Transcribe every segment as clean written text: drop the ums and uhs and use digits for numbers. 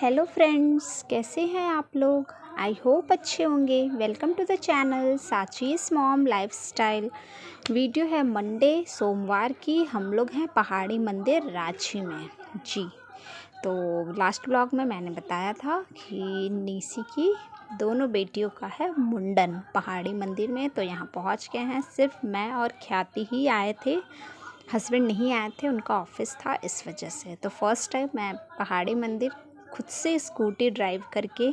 Hello friends, कैसे हैं आप लोग। आई होप अच्छे होंगे। Welcome to the channel Sachi's mom lifestyle. Video है मंडे सोमवार की। हम लोग हैं पहाड़ी मंदिर रांची में जी। तो लास्ट ब्लॉग में मैंने बताया था कि नीसी की दोनों बेटियों का है मुंडन पहाड़ी मंदिर में। तो यहाँ पहुँच गए हैं। सिर्फ मैं और ख्याति ही आए थे, हस्बैंड नहीं आए थे, उनका ऑफिस था इस वजह से। तो फर्स्ट टाइम मैं पहाड़ी मंदिर खुद से स्कूटी ड्राइव करके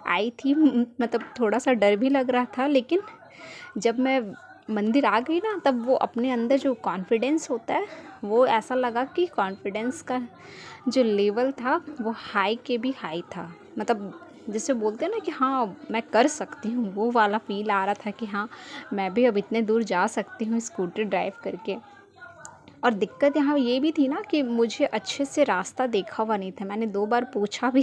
आई थी। मतलब थोड़ा सा डर भी लग रहा था, लेकिन जब मैं मंदिर आ गई ना, तब वो अपने अंदर जो कॉन्फिडेंस होता है, वो ऐसा लगा कि कॉन्फिडेंस का जो लेवल था वो हाई के भी हाई था। मतलब जैसे बोलते हैं ना कि हाँ मैं कर सकती हूँ, वो वाला फील आ रहा था कि हाँ मैं भी अब इतने दूर जा सकती हूँ स्कूटी ड्राइव करके। और दिक्कत यहाँ ये भी थी ना कि मुझे अच्छे से रास्ता देखा हुआ नहीं था। मैंने 2 बार पूछा भी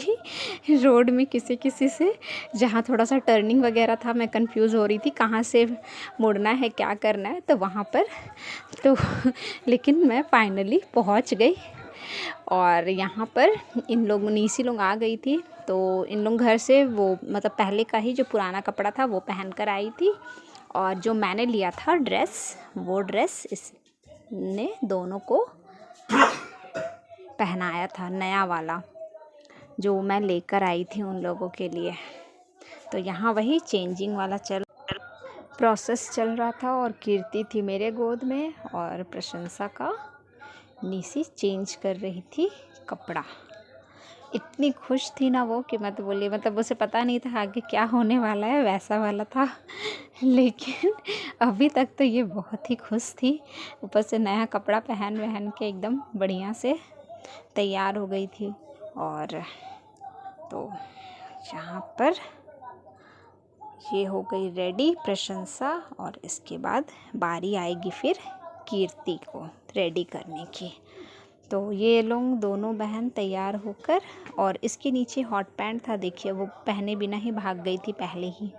रोड में किसी से, जहाँ थोड़ा सा टर्निंग वगैरह था, मैं कंफ्यूज हो रही थी कहाँ से मुड़ना है, क्या करना है, तो वहाँ पर तो लेकिन मैं फाइनली पहुँच गई। और यहाँ पर इन लोग नीसी लोग आ गई थी। तो इन लोग घर से वो मतलब पहले का ही जो पुराना कपड़ा था वो पहन कर आई थी। और जो मैंने लिया था ड्रेस, वो ड्रेस ने दोनों को पहनाया था, नया वाला जो मैं लेकर आई थी उन लोगों के लिए। तो यहाँ वही चेंजिंग वाला प्रोसेस चल रहा था। और कीर्ति थी मेरे गोद में और प्रशंसा का नीसी चेंज कर रही थी कपड़ा। इतनी खुश थी ना वो कि मत बोलिए। मतलब उसे पता नहीं था आगे क्या होने वाला है, वैसा वाला था। लेकिन अभी तक तो ये बहुत ही खुश थी। ऊपर से नया कपड़ा पहन के एकदम बढ़िया से तैयार हो गई थी। और तो यहाँ पर ये हो गई रेडी प्रशंसा। और इसके बाद बारी आएगी फिर कीर्ति को रेडी करने की। तो ये लोग दोनों बहन तैयार होकर, और इसके नीचे हॉट पैंट था, देखिए वो पहने बिना ही भाग गई थी पहले ही।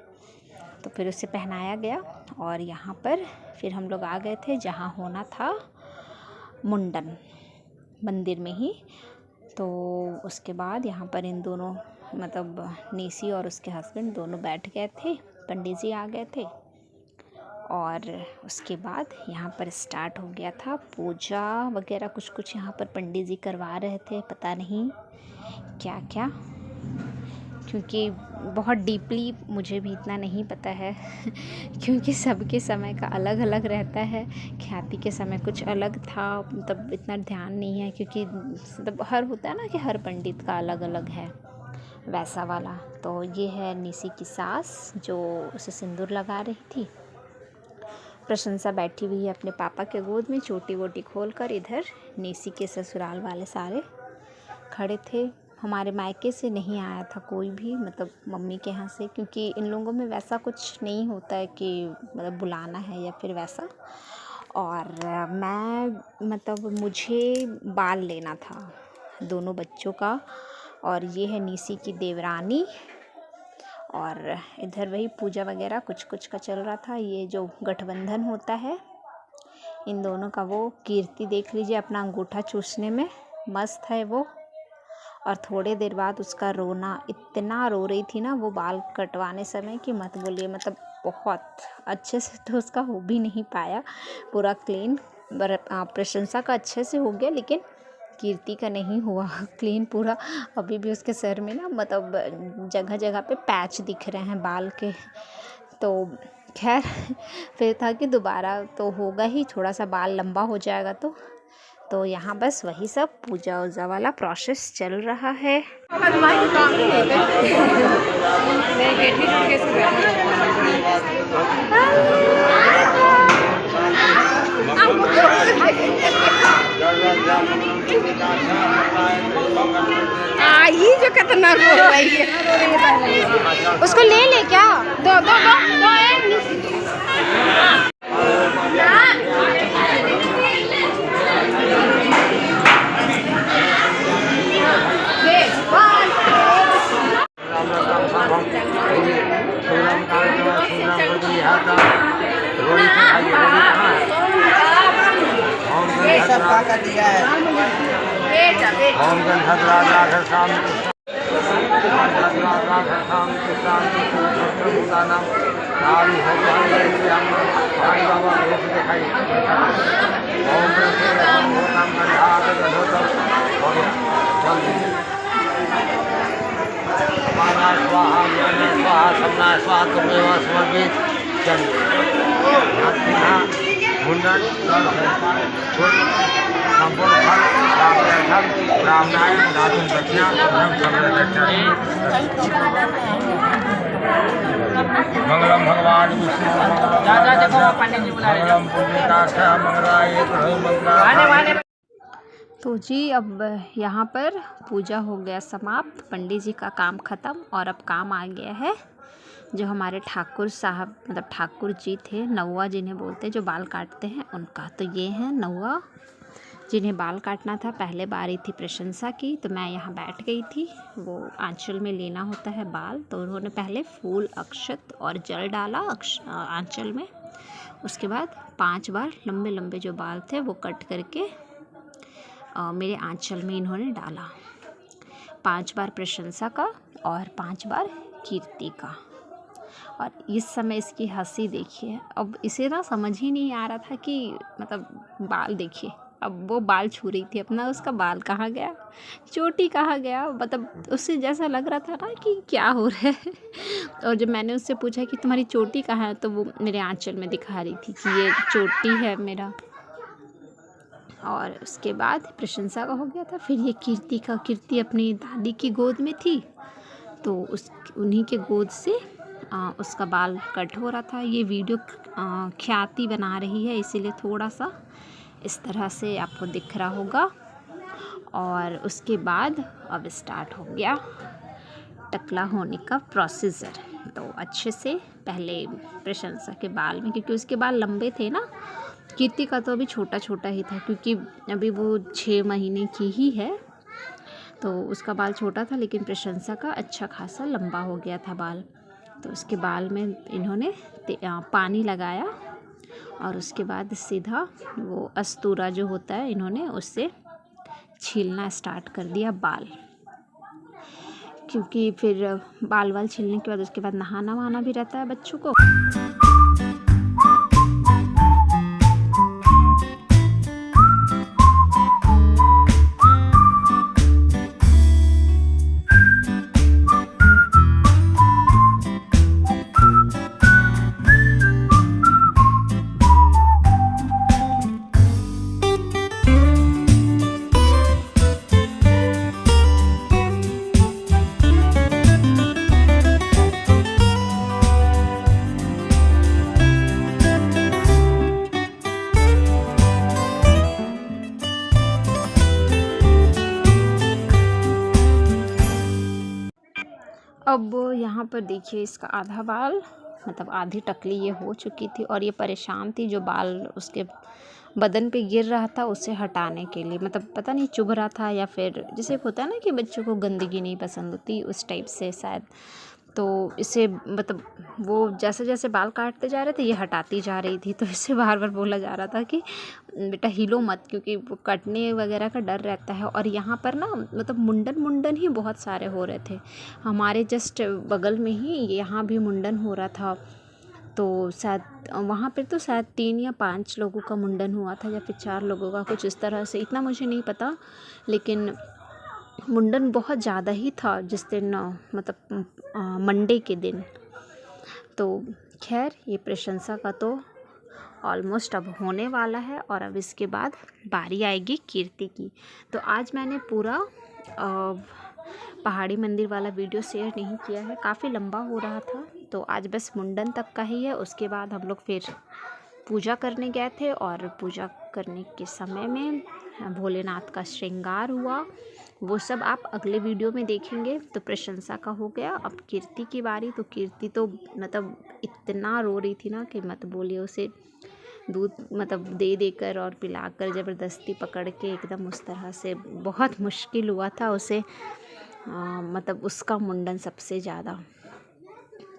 तो फिर उसे पहनाया गया। और यहाँ पर फिर हम लोग आ गए थे जहाँ होना था मुंडन, मंदिर में ही। तो उसके बाद यहाँ पर इन दोनों मतलब नीसी और उसके हस्बैंड दोनों बैठ गए थे, पंडित जी आ गए थे। और उसके बाद यहाँ पर स्टार्ट हो गया था पूजा वगैरह, कुछ यहाँ पर पंडित जी करवा रहे थे, पता नहीं क्या क्या, क्योंकि बहुत डीपली मुझे भी इतना नहीं पता है क्योंकि सबके समय का अलग अलग रहता है। ख्याति के समय कुछ अलग था, मतलब इतना ध्यान नहीं है, क्योंकि मतलब हर होता है ना कि हर पंडित का अलग अलग है वैसा वाला। तो ये है नीसी की सास जो उसे सिंदूर लगा रही थी। प्रशंसा बैठी हुई है अपने पापा के गोद में, चोटी वोटी खोल कर। इधर नीसी के ससुराल वाले सारे खड़े थे। हमारे मायके से नहीं आया था कोई भी, मतलब मम्मी के यहाँ से, क्योंकि इन लोगों में वैसा कुछ नहीं होता है कि मतलब बुलाना है या फिर वैसा। और मैं मतलब मुझे बाल लेना था दोनों बच्चों का। और ये है नीसी की देवरानी। और इधर वही पूजा वगैरह कुछ का चल रहा था। ये जो गठबंधन होता है इन दोनों का, वो कीर्ति देख लीजिए अपना अंगूठा चूसने में मस्त है वो। और थोड़े देर बाद उसका रोना, इतना रो रही थी ना वो बाल कटवाने समय कि मत बोलिए। मतलब बहुत अच्छे से तो उसका हो भी नहीं पाया पूरा क्लीन। प्रशंसा का अच्छे से हो गया, लेकिन कीर्ति का नहीं हुआ क्लीन पूरा। अभी भी उसके सर में ना मतलब जगह जगह पे पैच दिख रहे हैं बाल के। तो खैर फिर था कि दोबारा तो होगा ही, थोड़ा सा बाल लंबा हो जाएगा। तो यहाँ बस वही सब पूजा वूजा वाला प्रोसेस चल रहा है। ये जो खतरनाक हो रही है, उसको ले ले क्या, दो दो दो दो सब का दिया है। मंगलम भगवान विष्णु मंगलम पुण्यनाथ मंगलाय मंगला। तो जी अब यहाँ पर पूजा हो गया समाप्त, पंडित जी का काम ख़त्म और अब काम आ गया है जो हमारे ठाकुर साहब मतलब ठाकुर जी थे, नौआ जिन्हें बोलते हैं, जो बाल काटते हैं उनका। तो ये हैं नौआ जिन्हें बाल काटना था। पहले बारी थी प्रशंसा की, तो मैं यहाँ बैठ गई थी। वो आंचल में लेना होता है बाल, तो उन्होंने पहले फूल, अक्षत और जल डाला आंचल में। उसके बाद 5 बार लंबे लंबे जो बाल थे वो कट करके मेरे आंचल में इन्होंने डाला। 5 बार प्रशंसा का और 5 बार कीर्ति का। और इस समय इसकी हंसी देखिए। अब इसे ना समझ ही नहीं आ रहा था कि मतलब बाल देखिए, अब वो बाल छू रही थी अपना, उसका बाल कहाँ गया, चोटी कहाँ गया, मतलब उससे जैसा लग रहा था ना कि क्या हो रहा है। और जब मैंने उससे पूछा कि तुम्हारी चोटी कहाँ है, तो वो मेरे आंचल में दिखा रही थी कि ये चोटी है मेरा। और उसके बाद प्रशंसा का हो गया था। फिर ये कीर्ति का, कीर्ति अपनी दादी की गोद में थी, तो उन्हीं के गोद से उसका बाल कट हो रहा था। ये वीडियो ख्याति बना रही है, इसीलिए थोड़ा सा इस तरह से आपको दिख रहा होगा। और उसके बाद अब स्टार्ट हो गया टकला होने का प्रोसीजर। तो अच्छे से पहले प्रशंसा के बाल में, क्योंकि उसके बाल लंबे थे ना, कीर्ति का तो अभी छोटा छोटा ही था क्योंकि अभी वो 6 महीने की ही है, तो उसका बाल छोटा था। लेकिन प्रशंसा का अच्छा खासा लंबा हो गया था बाल। तो उसके बाल में इन्होंने पानी लगाया और उसके बाद सीधा वो अस्तूरा जो होता है, इन्होंने उससे छीलना स्टार्ट कर दिया बाल। क्योंकि फिर बाल वाल छीलने के बाद उसके बाद नहाना वहाना भी रहता है बच्चों को। अब यहाँ पर देखिए इसका आधा बाल मतलब आधी टकली ये हो चुकी थी और ये परेशान थी। जो बाल उसके बदन पे गिर रहा था उसे हटाने के लिए, मतलब पता नहीं चुभ रहा था या फिर जैसे होता है ना कि बच्चों को गंदगी नहीं पसंद होती, उस टाइप से शायद। तो इसे मतलब वो जैसे जैसे बाल काटते जा रहे थे ये हटाती जा रही थी, तो इसे बार बार बोला जा रहा था कि बेटा हिलो मत, क्योंकि वो कटने वगैरह का डर रहता है। और यहाँ पर ना मतलब मुंडन ही बहुत सारे हो रहे थे। हमारे जस्ट बगल में ही यहाँ भी मुंडन हो रहा था, तो शायद वहाँ पर तो शायद 3 या 5 लोगों का मुंडन हुआ था या फिर 4 लोगों का, कुछ इस तरह से, इतना मुझे नहीं पता। लेकिन मुंडन बहुत ज़्यादा ही था जिस दिन मतलब मंडे के दिन। तो खैर ये प्रशंसा का तो ऑलमोस्ट अब होने वाला है और अब इसके बाद बारी आएगी कीर्ति की। तो आज मैंने पूरा पहाड़ी मंदिर वाला वीडियो शेयर नहीं किया है, काफ़ी लंबा हो रहा था, तो आज बस मुंडन तक का ही है। उसके बाद हम लोग फिर पूजा करने गए थे और पूजा करने के समय में भोलेनाथ का श्रृंगार हुआ, वो सब आप अगले वीडियो में देखेंगे। तो प्रशंसा का हो गया, अब कीर्ति की बारी। तो कीर्ति तो मतलब इतना रो रही थी ना कि मत बोलिए। उसे दूध मतलब दे देकर और पिलाकर ज़बरदस्ती पकड़ के एकदम उस तरह से बहुत मुश्किल हुआ था उसे, मतलब उसका मुंडन सबसे ज़्यादा।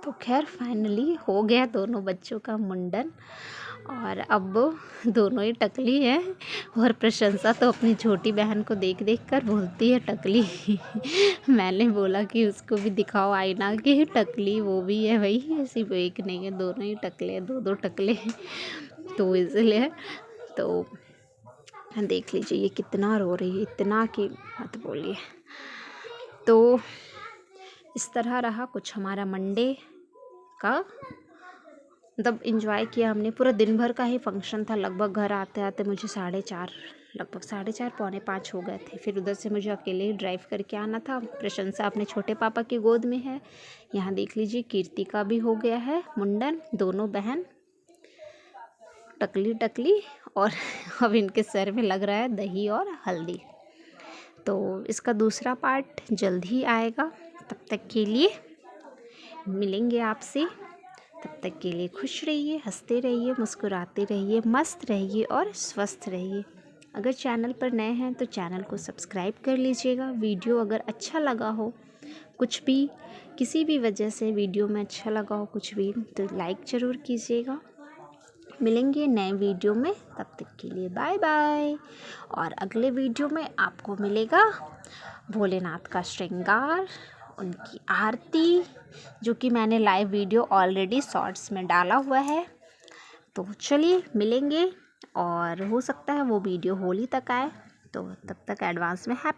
तो खैर फाइनली हो गया दोनों बच्चों का मुंडन और अब दोनों ही टकली हैं और प्रशंसा तो अपनी छोटी बहन को देख देख कर बोलती है टकली। मैंने बोला कि उसको भी दिखाओ आईना कि टकली वो भी है भाई, सिर्फ एक नहीं है, दोनों ही टकले हैं, दो टकले हैं। तो इसलिए तो देख लीजिए ये कितना रो रही है, इतना कि मत बोलिए। तो इस तरह रहा कुछ हमारा मंडे का, मतलब इंजॉय किया हमने। पूरा दिन भर का ही फंक्शन था। लगभग घर आते आते मुझे 4:30 लगभग 4:30 पौने 5 हो गए थे। फिर उधर से मुझे अकेले ही ड्राइव करके आना था। प्रशंसा अपने छोटे पापा की गोद में है। यहाँ देख लीजिए कीर्ति का भी हो गया है मुंडन, दोनों बहन टकली टकली। और अब इनके सर में लग रहा है दही और हल्दी। तो इसका दूसरा पार्ट जल्द ही आएगा। तब तक के लिए मिलेंगे आपसे। तब तक के लिए खुश रहिए, हंसते रहिए, मुस्कुराते रहिए, मस्त रहिए और स्वस्थ रहिए। अगर चैनल पर नए हैं तो चैनल को सब्सक्राइब कर लीजिएगा। वीडियो अगर अच्छा लगा हो, कुछ भी किसी भी वजह से वीडियो में अच्छा लगा हो कुछ भी, तो लाइक ज़रूर कीजिएगा। मिलेंगे नए वीडियो में, तब तक के लिए बाय बाय। और अगले वीडियो में आपको मिलेगा भोलेनाथ का श्रृंगार, उनकी आरती, जो कि मैंने लाइव वीडियो ऑलरेडी शॉर्ट्स में डाला हुआ है। तो चलिए मिलेंगे, और हो सकता है वो वीडियो होली तक आए। तो तब तक एडवांस में हैप्पी